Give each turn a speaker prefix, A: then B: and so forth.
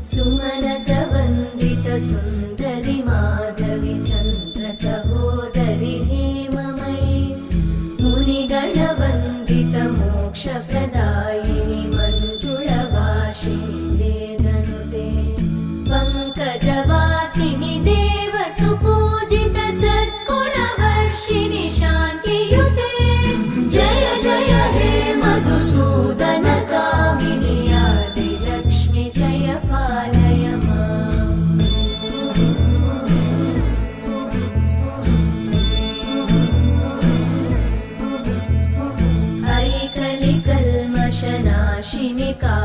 A: सुमनसवन्दित सुन्दरि माधवि चन्द्र सहोदरि हेममयि मुनिगणवन्दित मोक्षप्रदायिनि मञ्जुळभाषिणि वेदनुते पङ्कजवासिनि देवसुपूजित सद्गुणवर्षिणि शान्तियुते जय जय हे मधुसूदन कामिनि आदिलक्ष्मि जय पालय माम्। ऐकलिकल्मषनाशिनि का